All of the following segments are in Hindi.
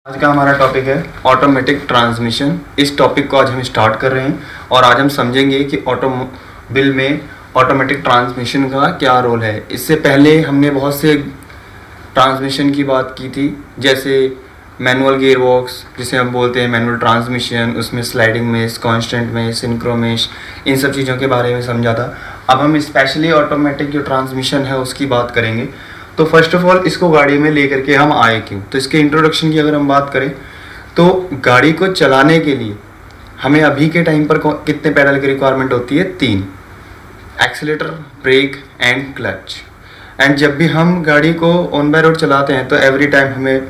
आज का हमारा टॉपिक है ऑटोमेटिक ट्रांसमिशन। इस टॉपिक को आज हम स्टार्ट कर रहे हैं और आज हम समझेंगे कि ऑटोमोबाइल में ऑटोमेटिक ट्रांसमिशन का क्या रोल है। इससे पहले हमने बहुत से ट्रांसमिशन की बात की थी, जैसे मैनुअल गियर बॉक्स जिसे हम बोलते हैं मैनुअल ट्रांसमिशन, उसमें sliding mesh, constant mesh, synchro mesh, इन सब चीज़ों के बारे में समझा था। अब हम स्पेशली ऑटोमेटिक जो ट्रांसमिशन है उसकी बात करेंगे। तो फर्स्ट ऑफ ऑल इसको गाड़ी में लेकर के हम आए क्यों, तो इसके इंट्रोडक्शन की अगर हम बात करें तो गाड़ी को चलाने के लिए हमें अभी के टाइम पर कितने पैडल की रिक्वायरमेंट होती है? 3, accelerator, brake and clutch. And जब भी हम गाड़ी को ऑन बाय रोड चलाते हैं तो एवरी टाइम हमें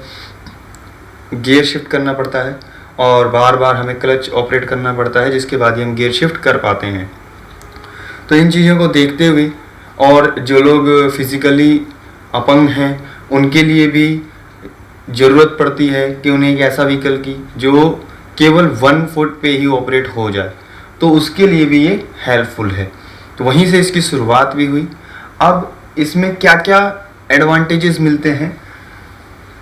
गियर शिफ्ट करना पड़ता है और बार बार हमें क्लच ऑपरेट करना पड़ता है, जिसके बाद ही हम गियर शिफ्ट कर पाते हैं। तो इन चीज़ों को देखते हुए और जो लोग फिज़िकली अपंग हैं उनके लिए भी ज़रूरत पड़ती है कि उन्हें एक ऐसा व्हीकल की जो केवल 1 फुट पे ही ऑपरेट हो जाए, तो उसके लिए भी ये हेल्पफुल है। तो वहीं से इसकी शुरुआत भी हुई। अब इसमें क्या क्या एडवांटेजेस मिलते हैं?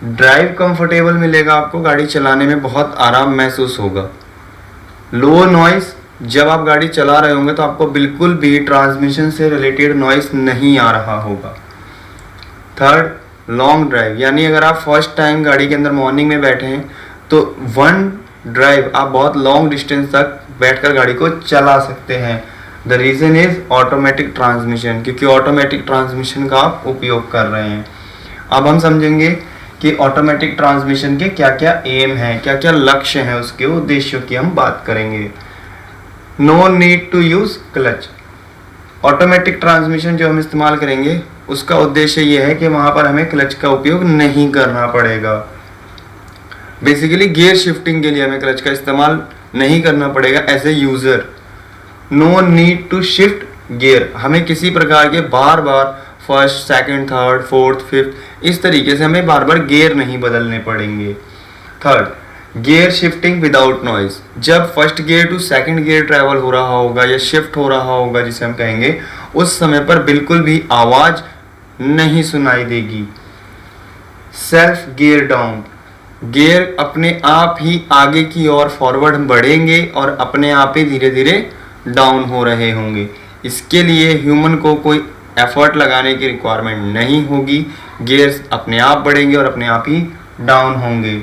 ड्राइव कंफर्टेबल मिलेगा, आपको गाड़ी चलाने में बहुत आराम महसूस होगा। लो नॉइस, जब आप गाड़ी चला रहे होंगे तो आपको बिल्कुल भी ट्रांसमिशन से रिलेटेड नॉइस नहीं आ रहा होगा। थर्ड, लॉन्ग ड्राइव, यानी अगर आप फर्स्ट टाइम गाड़ी के अंदर मॉर्निंग में बैठे हैं तो 1 ड्राइव आप बहुत लॉन्ग डिस्टेंस तक बैठकर गाड़ी को चला सकते हैं। The reason is automatic transmission, क्योंकि ऑटोमेटिक ट्रांसमिशन का आप उपयोग कर रहे हैं। अब हम समझेंगे कि ऑटोमेटिक ट्रांसमिशन के क्या क्या एम हैं, क्या क्या लक्ष्य हैं, उसके उद्देश्यों की हम बात करेंगे। No need to use clutch. Automatic transmission जो हम इस्तेमाल करेंगे उसका उद्देश्य ये है कि वहाँ पर हमें क्लच का उपयोग नहीं करना पड़ेगा। बेसिकली गियर शिफ्टिंग के लिए हमें क्लच का इस्तेमाल नहीं करना पड़ेगा as a user. No need to shift gear, हमें किसी प्रकार के बार बार first, second, third, fourth, fifth इस तरीके से हमें बार बार गियर नहीं बदलने पड़ेंगे। Third, gear shifting without noise. जब first gear to second gear travel हो रहा होगा या शिफ्ट हो रहा होगा जिसे हम कहेंगे, उस समय पर बिल्कुल भी आवाज़ नहीं सुनाई देगी। सेल्फ गियर डाउन, गियर अपने आप ही आगे की ओर फॉरवर्ड बढ़ेंगे और अपने आप ही धीरे धीरे डाउन हो रहे होंगे। इसके लिए ह्यूमन को कोई एफर्ट लगाने की रिक्वायरमेंट नहीं होगी, गियर्स अपने आप बढ़ेंगे और अपने आप ही डाउन होंगे।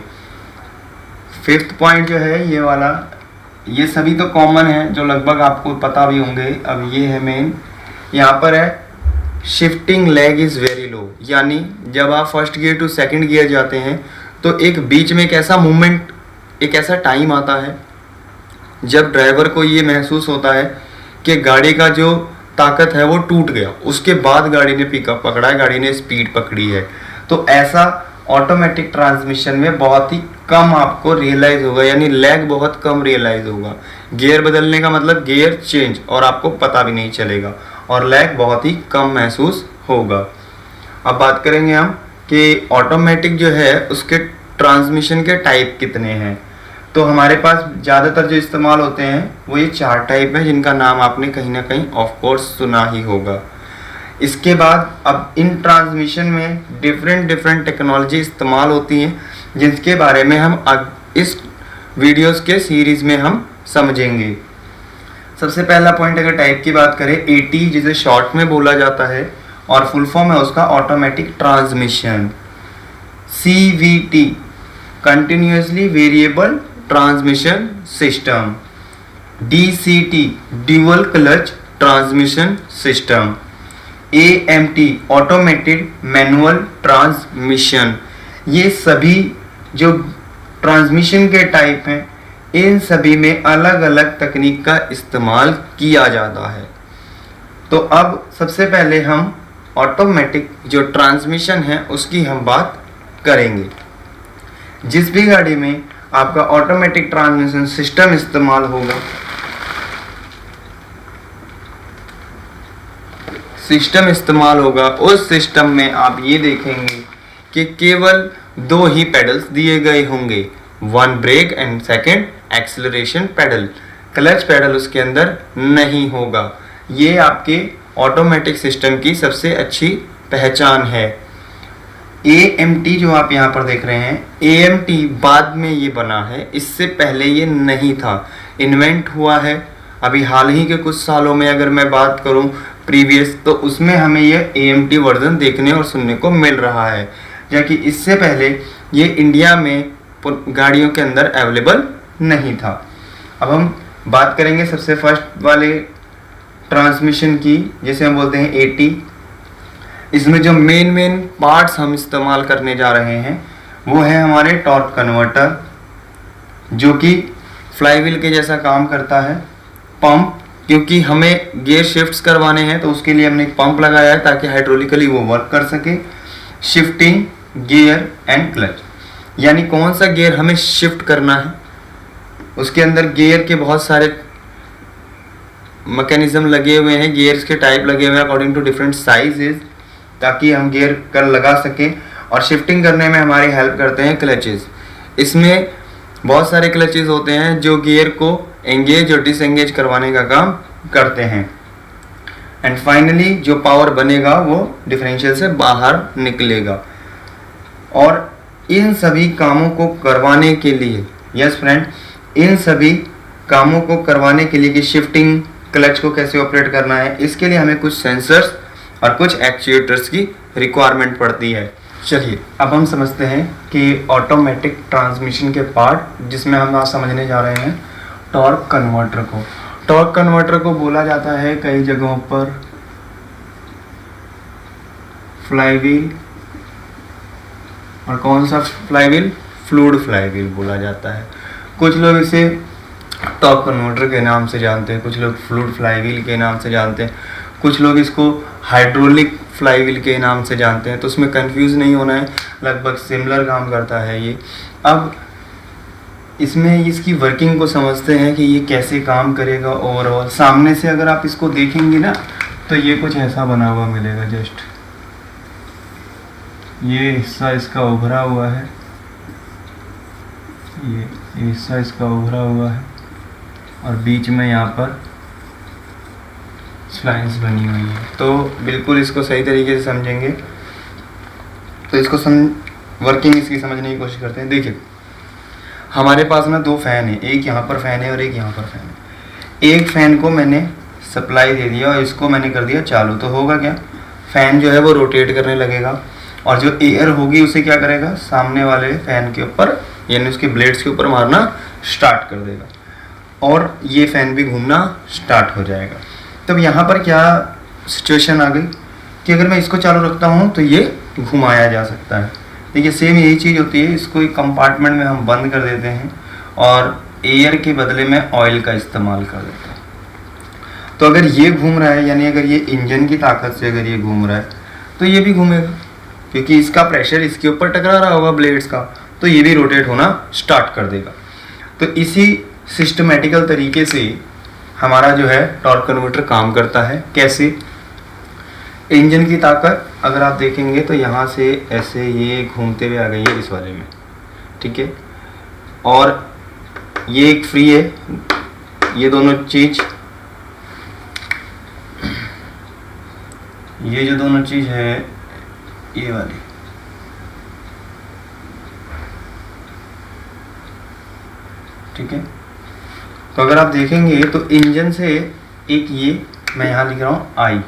फिफ्थ पॉइंट जो है ये वाला, ये सभी तो कॉमन है जो लगभग आपको पता भी होंगे। अब ये है मेन, यहाँ पर है shifting lag is very low, यानी जब आप first gear to second gear जाते हैं तो एक बीच में एक ऐसा मूवमेंट, एक ऐसा टाइम आता है जब ड्राइवर को ये महसूस होता है कि गाड़ी का जो ताकत है वो टूट गया, उसके बाद गाड़ी ने पिकअप पकड़ा है, गाड़ी ने स्पीड पकड़ी है। तो ऐसा ऑटोमेटिक ट्रांसमिशन में बहुत ही कम आपको रियलाइज़ होगा, यानी लैग बहुत कम रियलाइज़ होगा। गियर बदलने का मतलब गियर चेंज, और आपको पता भी नहीं चलेगा और लैग बहुत ही कम महसूस होगा। अब बात करेंगे हम कि ऑटोमेटिक जो है उसके ट्रांसमिशन के टाइप कितने हैं। तो हमारे पास ज़्यादातर जो इस्तेमाल होते हैं वो ये 4 टाइप हैं, जिनका नाम आपने कहीं ना कहीं ऑफ कोर्स सुना ही होगा। इसके बाद अब इन ट्रांसमिशन में डिफरेंट टेक्नोलॉजी इस्तेमाल होती हैं, जिसके बारे में हम इस वीडियोस के सीरीज़ में हम समझेंगे। सबसे पहला पॉइंट अगर टाइप की बात करें, AT जिसे शॉर्ट में बोला जाता है और फुल फॉर्म है उसका automatic transmission. CVT continuously variable transmission system. DCT dual clutch transmission system. AMT automated manual transmission. ये सभी जो ट्रांसमिशन के टाइप हैं, इन सभी में अलग अलग तकनीक का इस्तेमाल किया जाता है। तो अब सबसे पहले हम ऑटोमेटिक जो ट्रांसमिशन है उसकी हम बात करेंगे। जिस भी गाड़ी में आपका ऑटोमेटिक ट्रांसमिशन सिस्टम इस्तेमाल होगा, उस सिस्टम में आप ये देखेंगे कि केवल 2 ही पेडल्स दिए गए होंगे, 1 brake and 2 acceleration pedal. Clutch pedal उसके अंदर नहीं होगा। ये आपके ऑटोमेटिक सिस्टम की सबसे अच्छी पहचान है। AMT जो आप यहाँ पर देख रहे हैं, AMT बाद में ये बना है, इससे पहले ये नहीं था, इन्वेंट हुआ है अभी हाल ही के कुछ सालों में। अगर मैं बात करूँ प्रीवियस, तो उसमें हमें ये AMT वर्जन देखने और सुनने को मिल रहा है, जबकि इससे पहले ये इंडिया में गाड़ियों के अंदर अवेलेबल नहीं था। अब हम बात करेंगे सबसे फर्स्ट वाले ट्रांसमिशन की, जिसे हम बोलते हैं AT। इसमें जो मेन पार्ट्स हम इस्तेमाल करने जा रहे हैं वो है हमारे टॉर्क कन्वर्टर, जो कि फ्लाईव्हील के जैसा काम करता है। पंप, क्योंकि हमें गियर शिफ्ट्स करवाने हैं तो उसके लिए हमने एक पंप लगाया है ताकि हाइड्रोलिकली वो वर्क कर सके। शिफ्टिंग गियर एंड क्लच, यानी कौन सा गियर हमें शिफ्ट करना है, उसके अंदर गियर के बहुत सारे मैकेनिज्म लगे हुए हैं, गियर्स के टाइप लगे हुए हैं अकॉर्डिंग टू डिफरेंट साइजेस, ताकि हम गियर कर लगा सकें। और शिफ्टिंग करने में हमारी हेल्प करते हैं क्लचेस। इसमें बहुत सारे क्लचेस होते हैं जो गियर को एंगेज और डिसएंगेज करवाने का काम करते हैं। एंड फाइनली जो पावर बनेगा वो डिफरेंशियल से बाहर निकलेगा। और इन सभी कामों को करवाने के लिए, यस फ्रेंड, इन सभी कामों को करवाने के लिए कि शिफ्टिंग क्लच को कैसे ऑपरेट करना है, इसके लिए हमें कुछ सेंसर्स और कुछ एक्चुएटर्स की रिक्वायरमेंट पड़ती है। चलिए अब हम समझते हैं कि ऑटोमेटिक ट्रांसमिशन के पार्ट, जिसमें हम आज समझने जा रहे हैं टॉर्क कन्वर्टर को। टॉर्क कन्वर्टर को बोला जाता है कई जगहों पर फ्लाईव्हील, और कौन सा फ्लाईव्हील, फ्लूइड फ्लाईव्हील बोला जाता है। कुछ लोग इसे टॉर्क कन्वर्टर के नाम से जानते हैं, कुछ लोग फ्लूइड फ्लाईव्हील के नाम से जानते हैं, कुछ लोग इसको हाइड्रोलिक फ्लाईव्हील के नाम से जानते हैं। तो उसमें कंफ्यूज नहीं होना है, लगभग सिमिलर काम करता है ये। अब इसमें इसकी वर्किंग को समझते हैं कि ये कैसे काम करेगा ओवरऑल। सामने से अगर आप इसको देखेंगे ना तो ये कुछ ऐसा बना हुआ मिलेगा। जस्ट ये हिस्सा इसका उभरा हुआ है, ये हिस्सा इसका उभरा हुआ है, और बीच में यहाँ पर स्लाइड्स बनी हुई है। तो बिल्कुल इसको सही तरीके से समझेंगे तो इसको वर्किंग इसकी समझने की कोशिश करते हैं। देखिए हमारे पास ना दो फैन है, एक यहाँ पर फैन है और एक यहाँ पर फैन है। एक फैन को मैंने सप्लाई दे दिया और इसको मैंने कर दिया चालू, तो होगा क्या, फैन जो है वो रोटेट करने लगेगा और जो एयर होगी उसे क्या करेगा, सामने वाले फैन के ऊपर यानी उसके ब्लेड्स के ऊपर मारना स्टार्ट कर देगा और ये फैन भी घूमना स्टार्ट हो जाएगा। तब यहाँ पर क्या सिचुएशन आ गई कि अगर मैं इसको चालू रखता हूँ तो ये घुमाया जा सकता है। देखिए सेम यही चीज़ होती है, इसको एक कंपार्टमेंट में हम बंद कर देते हैं और एयर के बदले में ऑयल का इस्तेमाल कर देते हैं। तो अगर ये घूम रहा है, यानी अगर ये इंजन की ताकत से अगर ये घूम रहा है तो ये भी घूमेगा, क्योंकि इसका प्रेशर इसके ऊपर टकरा रहा होगा ब्लेड्स का, तो ये भी रोटेट होना स्टार्ट कर देगा। तो इसी सिस्टमेटिकल तरीके से हमारा जो है टॉर्क कन्वर्टर काम करता है। कैसे, इंजन की ताकत अगर आप देखेंगे तो यहाँ से ऐसे ये घूमते हुए आ गई है इस वाले में, ठीक है, और ये एक फ्री है, ये दोनों चीज, ये जो दोनों चीज है ये वाली, ठीक है। तो अगर आप देखेंगे तो इंजन से एक ये मैं यहाँ लिख रहा हूँ आई,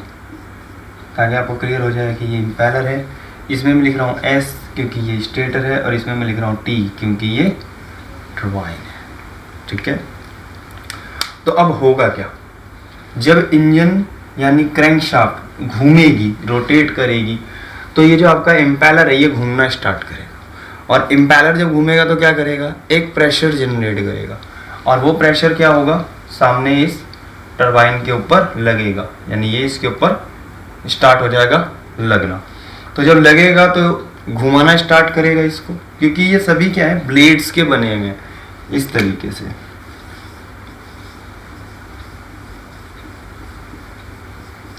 ताकि आपको क्लियर हो जाए कि ये इम्पेलर है। इसमें मैं लिख रहा हूँ एस क्योंकि ये स्टेटर है, और इसमें मैं लिख रहा हूँ टी क्योंकि ये टरबाइन है, ठीक है। तो अब होगा क्या, जब इंजन यानी क्रैंकशाफ्ट घूमेगी, रोटेट करेगी, तो ये जो आपका इम्पेलर है ये घूमना स्टार्ट करेगा, और इम्पेलर जब घूमेगा तो क्या करेगा, एक प्रेशर जनरेट करेगा, और वो प्रेशर क्या होगा, सामने इस टरबाइन के ऊपर लगेगा, यानी ये इसके ऊपर स्टार्ट हो जाएगा लगना। तो जब लगेगा तो घुमाना स्टार्ट करेगा इसको, क्योंकि ये सभी क्या है, ब्लेड्स के बने हुए हैं इस तरीके से।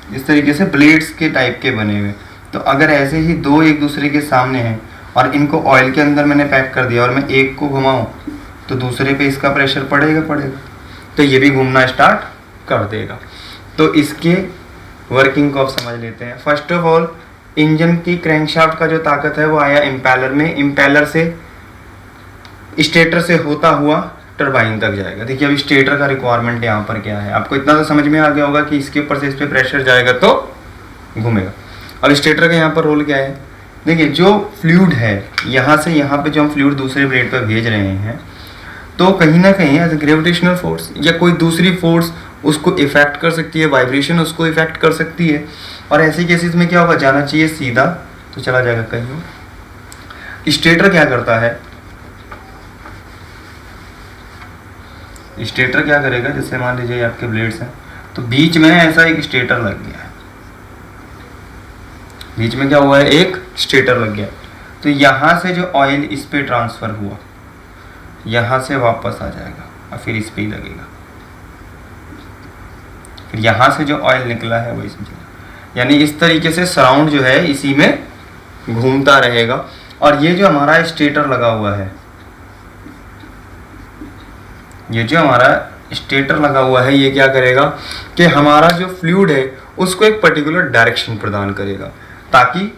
इस तरीके से ब्लेड्स के टाइप के बने हुए। तो अगर ऐसे ही दो एक दूसरे के सामने हैं और इनको ऑयल के अंदर मैंने पैक कर दिया और मैं एक को घुमाऊं तो दूसरे पे इसका प्रेशर पड़ेगा, तो ये भी घूमना स्टार्ट कर देगा। तो इसके वर्किंग को आप समझ लेते हैं। फर्स्ट ऑफ ऑल इंजन की क्रैंकशाफ्ट का जो ताकत है वो आया इम्पेलर में, इम्पेलर से स्टेटर से होता हुआ टरबाइन तक जाएगा। देखिए अभी स्टेटर का रिक्वायरमेंट यहाँ पर क्या है, आपको इतना तो समझ में आ गया होगा कि इसके ऊपर से इस पर प्रेशर जाएगा तो घूमेगा। अब स्टेटर का यहाँ पर रोल क्या है, देखिए जो फ्लूइड है यहाँ से यहाँ पे जो हम फ्लूइड दूसरे ब्लेड पर भेज रहे हैं, तो कहीं ना कहीं एज ग्रेविटेशनल फोर्स या कोई दूसरी फोर्स उसको इफेक्ट कर सकती है, वाइब्रेशन उसको इफेक्ट कर सकती है, और ऐसी केसेस में क्या होगा, जाना चाहिए सीधा तो चला जाएगा कहीं। स्टेटर क्या करता है, स्टेटर क्या करेगा, जैसे मान लीजिए आपके ब्लेड्स हैं तो बीच में ऐसा एक स्टेटर लग गया है, बीच में क्या हुआ है, एक स्टेटर लग गया, तो यहाँ से जो ऑयल इस पे ट्रांसफर हुआ यहाँ से वापस आ जाएगा और फिर इस पे ही लगेगा, फिर यहाँ से जो ऑयल निकला है वो इसमें चलेगा, यानी इस तरीके से सराउंड जो है इसी में घूमता रहेगा। और ये जो हमारा स्टेटर लगा हुआ है, ये जो हमारा स्टेटर लगा हुआ है ये क्या करेगा कि हमारा जो फ्लूइड है उसको एक पर्टिकुलर डायरेक्शन प्रदान करेगा, ताकि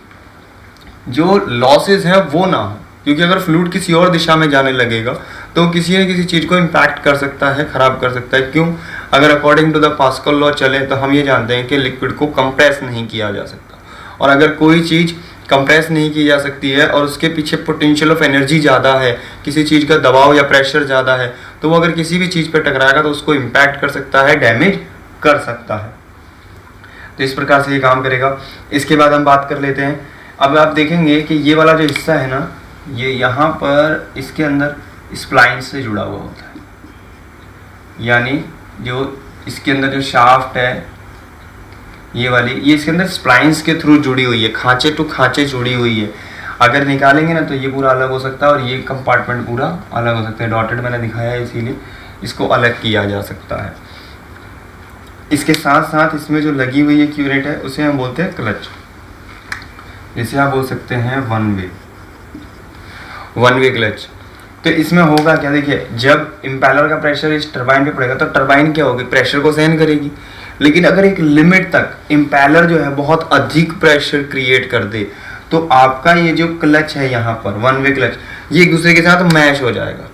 जो लॉसेस हैं वो ना हो, क्योंकि अगर फ्लूइड किसी और दिशा में जाने लगेगा तो किसी न किसी चीज़ को इम्पैक्ट कर सकता है, ख़राब कर सकता है। क्यों, अगर according to the Pascal law चले तो हम ये जानते हैं कि लिक्विड को कंप्रेस नहीं किया जा सकता, और अगर कोई चीज़ कंप्रेस नहीं की जा सकती है और उसके पीछे पोटेंशियल ऑफ एनर्जी ज़्यादा है, किसी चीज़ का दबाव या प्रेशर ज़्यादा है, तो वो अगर किसी भी चीज़ पर टकराएगा तो उसको इम्पैक्ट कर सकता है, डैमेज कर सकता है। तो इस प्रकार से ये काम करेगा। इसके बाद हम बात कर लेते हैं, अब आप देखेंगे कि ये वाला जो हिस्सा है ना, ये यहाँ पर इसके अंदर स्प्लाइन से जुड़ा हुआ होता है, यानी जो इसके अंदर जो शाफ्ट है ये वाली, ये इसके अंदर स्प्लाइंस के थ्रू जुड़ी हुई है, खांचे टू खांचे जुड़ी हुई है। अगर निकालेंगे ना तो ये पूरा अलग हो सकता है और ये कंपार्टमेंट पूरा अलग हो सकता है। डॉटेड मैंने दिखाया है इसीलिए इसको अलग किया जा सकता है। इसके साथ साथ इसमें जो लगी हुई एक यूनिट है उसे हम बोलते हैं क्लच, जिसे आप बोल सकते हैं वन वे क्लच। तो इसमें होगा क्या, देखिए जब इम्पेलर का प्रेशर इस टरबाइन पे पड़ेगा तो टरबाइन क्या होगी, प्रेशर को सहन करेगी, लेकिन अगर एक लिमिट तक इम्पेलर जो है बहुत अधिक प्रेशर क्रिएट कर दे तो आपका ये जो क्लच है यहाँ पर वन वे क्लच, ये एक दूसरे के साथ मैश हो जाएगा,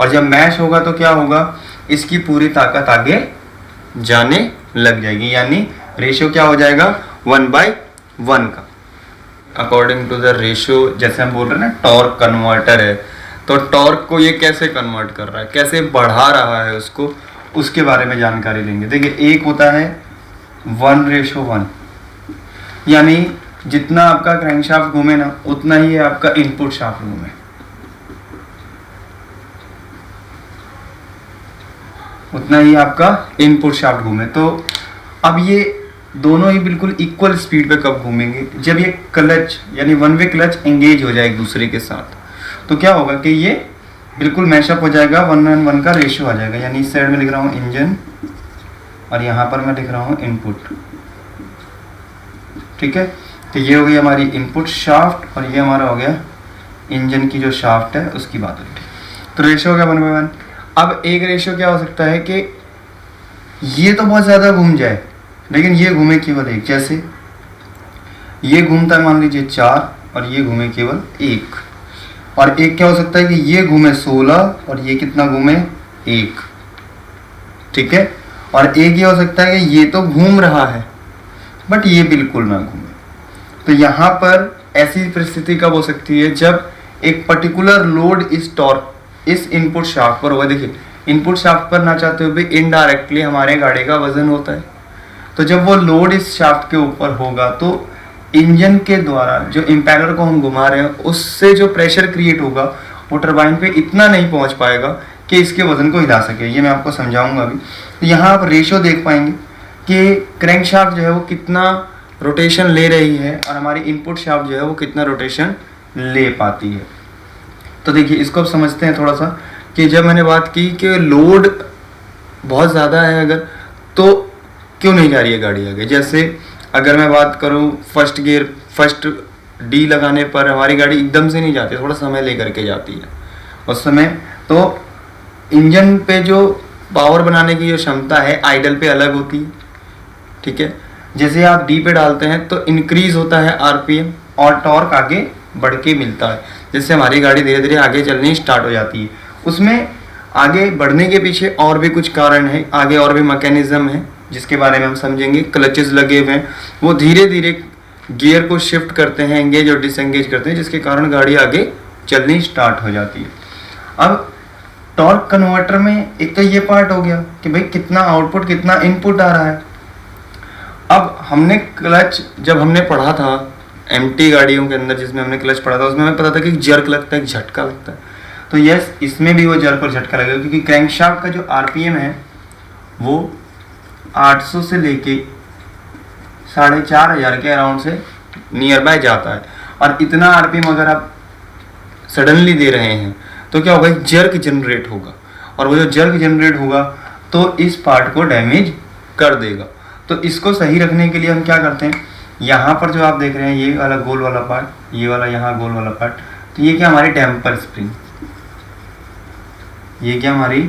और जब मैश होगा तो क्या होगा, इसकी पूरी ताकत आगे जाने लग जाएगी, यानी रेशियो क्या हो जाएगा 1/1 का। अकॉर्डिंग टू द रेशियो, जैसे हम बोल रहे हैं ना टॉर्क कन्वर्टर है, तो टॉर्क को ये कैसे कन्वर्ट कर रहा है, कैसे बढ़ा रहा है उसको, उसके बारे में जानकारी लेंगे। देखिए एक होता है 1:1, यानी जितना आपका क्रैंकशाफ्ट घूमे ना उतना ही आपका इनपुट शाफ्ट घूमे, उतना ही आपका इनपुट शाफ्ट घूमे। तो अब ये दोनों ही बिल्कुल इक्वल स्पीड पे कब घूमेंगे, जब ये क्लच यानी वन वे क्लच एंगेज हो जाए एक दूसरे के साथ, तो क्या होगा कि ये बिल्कुल मैशअप हो जाएगा, 1:1 का रेशियो आ जाएगा। यानी इस साइड में लिख रहा हूँ इंजन और यहाँ पर मैं लिख रहा हूँ इनपुट, ठीक है। तो ये हो गई हमारी इनपुट शाफ्ट और ये हमारा हो गया इंजन की जो शाफ्ट है उसकी बात होगी। तो रेशियो हो गया 1/1। अब एक रेशियो क्या हो सकता है कि ये तो बहुत ज़्यादा घूम जाए लेकिन ये घूमे केवल एक, जैसे ये घूमता है मान लीजिए 4 और ये घूमे केवल 1, और एक क्या हो सकता है कि ये घूमे 16 और ये कितना घूमे 1, ठीक है। और एक ये हो सकता है कि ये तो घूम रहा है बट ये बिल्कुल ना घूमे। तो यहाँ पर ऐसी परिस्थिति कब हो सकती है, जब एक पर्टिकुलर लोड इस इनपुट शाफ्ट पर होगा। देखिए इनपुट शाफ्ट पर ना चाहते हुए भी इनडायरेक्टली हमारे गाड़ी का वजन होता है, तो जब वो लोड इस शाफ्ट के ऊपर होगा तो इंजन के द्वारा जो इम्पेलर को हम घुमा रहे हैं उससे जो प्रेशर क्रिएट होगा वो टरबाइन पे इतना नहीं पहुंच पाएगा कि इसके वजन को हिला सके। ये मैं आपको समझाऊंगा अभी। तो यहाँ आप रेशियो देख पाएंगे कि क्रैंकशाफ्ट जो है वो कितना रोटेशन ले रही है और हमारी इनपुट शाफ्ट जो है वो कितना रोटेशन ले पाती है। तो देखिए इसको अब समझते हैं थोड़ा सा कि जब मैंने बात की कि लोड बहुत ज़्यादा है अगर, तो क्यों नहीं जा रही है गाड़ी आगे। जैसे अगर मैं बात करूं फर्स्ट गियर फर्स्ट डी लगाने पर हमारी गाड़ी एकदम से नहीं जाती, थोड़ा समय लेकर के जाती है। उस समय तो इंजन पे जो पावर बनाने की जो क्षमता है आइडल पे अलग होती है, ठीक है। जैसे आप डी पे डालते हैं तो इंक्रीज होता है आरपीएम और टॉर्क आगे बढ़ के मिलता है, जिससे हमारी गाड़ी धीरे धीरे आगे चलनी स्टार्ट हो जाती है। उसमें आगे बढ़ने के पीछे और भी कुछ कारण है, आगे और भी मैकेनिज्म है जिसके बारे में हम समझेंगे। क्लचेस लगे हुए हैं, वो धीरे धीरे गियर को शिफ्ट करते हैं, एंगेज और डिसएंगेज करते हैं, जिसके कारण गाड़ी आगे चलनी स्टार्ट हो जाती है। अब टॉर्क कन्वर्टर में एक तो ये पार्ट हो गया कि भाई कितना आउटपुट कितना इनपुट आ रहा है। अब हमने क्लच जब हमने पढ़ा था एमटी गाड़ियों के अंदर, जिसमें हमने क्लच पढ़ा था, उसमें हमें पता था कि जर्क लगता है, एक झटका लगता है। तो यस, इसमें भी वो जर्क और झटका लगेगा, क्योंकि क्रैंकशाफ्ट का जो आरपीएम है वो 800 से लेके 4500 के अराउंड से नियर बाय जाता है। और इतना आरपीएम अगर आप सडनली दे रहे हैं तो क्या होगा, जर्क जनरेट होगा, और वो जो जर्क जनरेट होगा तो इस पार्ट को डैमेज कर देगा। तो इसको सही रखने के लिए हम क्या करते हैं, यहाँ पर जो आप देख रहे हैं ये वाला गोल वाला पार्ट, ये वाला यहाँ गोल वाला पार्ट, तो ये क्या हमारी डैम्पर स्प्रिंग, ये क्या हमारी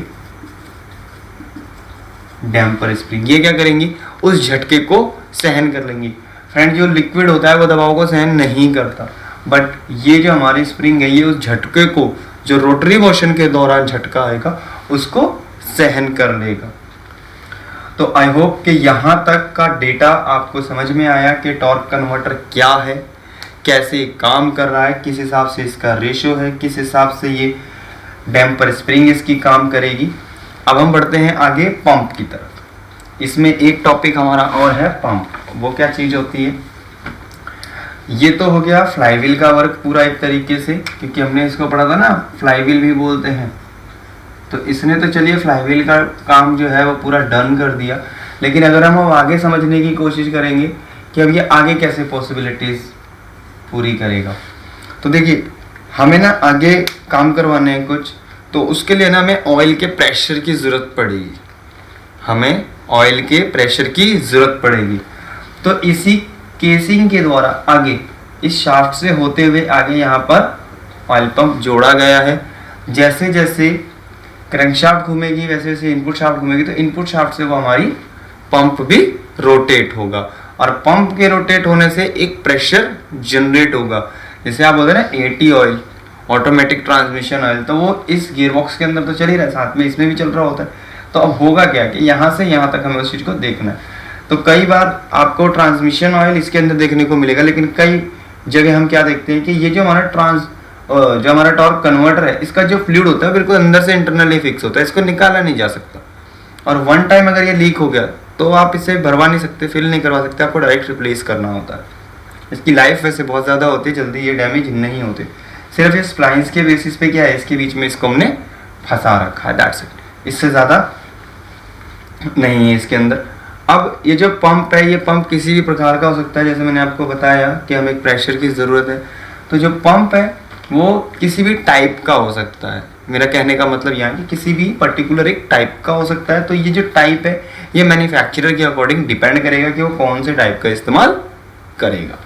डैम्पर स्प्रिंग, ये क्या करेंगी, उस झटके को सहन कर लेंगी। फ्रेंड, जो लिक्विड होता है वो दबाव को सहन नहीं करता, बट ये जो हमारी स्प्रिंग है ये उस झटके को, जो रोटरी मोशन के दौरान झटका आएगा, उसको सहन कर लेगा। तो आई होप कि यहाँ तक का डेटा आपको समझ में आया कि टॉर्क कन्वर्टर क्या है, कैसे काम कर रहा है, किस हिसाब से इसका रेशो है, किस हिसाब से ये डैम्पर स्प्रिंग इसकी काम करेगी। अब हम बढ़ते हैं आगे पंप की तरफ। इसमें एक टॉपिक हमारा और है पंप। वो क्या चीज़ होती है, ये तो हो गया फ्लाईव्हील का वर्क पूरा एक तरीके से, क्योंकि हमने इसको पढ़ा था ना, फ्लाईव्हील भी बोलते हैं। तो इसने तो चलिए फ्लाईव्हील का काम जो है वो पूरा डन कर दिया, लेकिन अगर हम अब आगे समझने की कोशिश करेंगे कि अब ये आगे कैसे पॉसिबिलिटीज़ पूरी करेगा, तो देखिए हमें ना आगे काम करवाने हैं कुछ, तो उसके लिए ना हमें ऑयल के प्रेशर की ज़रूरत पड़ेगी, हमें ऑयल के प्रेशर की ज़रूरत पड़ेगी। तो इसी केसिंग के द्वारा आगे इस शाफ्ट से होते हुए आगे यहाँ पर ऑयल पंप जोड़ा गया है। जैसे जैसे क्रैंकशाफ्ट घूमेगी वैसे वैसे इनपुट शाफ्ट घूमेगी, तो इनपुट शाफ्ट से वो हमारी पंप भी रोटेट होगा, और पंप के रोटेट होने से एक प्रेशर जनरेट होगा। जैसे आप बोलते हैं ना eighty oil, automatic transmission oil, तो वो इस गियरबॉक्स के अंदर तो चल ही रहा है, साथ में इसमें भी चल रहा होता है। तो अब होगा क्या कि यहाँ से यहाँ तक हमें उस चीज़ को देखना है। तो कई बार आपको ट्रांसमिशन ऑयल इसके अंदर देखने को मिलेगा, लेकिन कई जगह हम क्या देखते हैं कि ये जो हमारा टॉर्क कन्वर्टर है, इसका जो फ्लूइड होता है बिल्कुल अंदर से इंटरनली फिक्स होता है, इसको निकाला नहीं जा सकता। और वन टाइम अगर ये लीक हो गया तो आप इसे भरवा नहीं सकते, फिल नहीं करवा सकते, आपको डायरेक्ट रिप्लेस करना होता है। इसकी लाइफ वैसे बहुत ज़्यादा होती है, जल्दी ये डैमेज नहीं होते। सिर्फ इस स्प्लाइंस के बेसिस पे क्या है, इसके बीच में इसको हमने फंसा रखा है, दैट्स इट, इससे ज़्यादा नहीं है इसके अंदर। अब ये जो पंप है, ये पंप किसी भी प्रकार का हो सकता है, जैसे मैंने आपको बताया कि हमें एक प्रेशर की ज़रूरत है। तो जो पंप है वो किसी भी टाइप का हो सकता है, मेरा कहने का मतलब यहाँ कि किसी भी पर्टिकुलर एक टाइप का हो सकता है। तो ये जो टाइप है ये मैन्युफैक्चरर के अकॉर्डिंग डिपेंड करेगा कि वो कौन से टाइप का इस्तेमाल करेगा।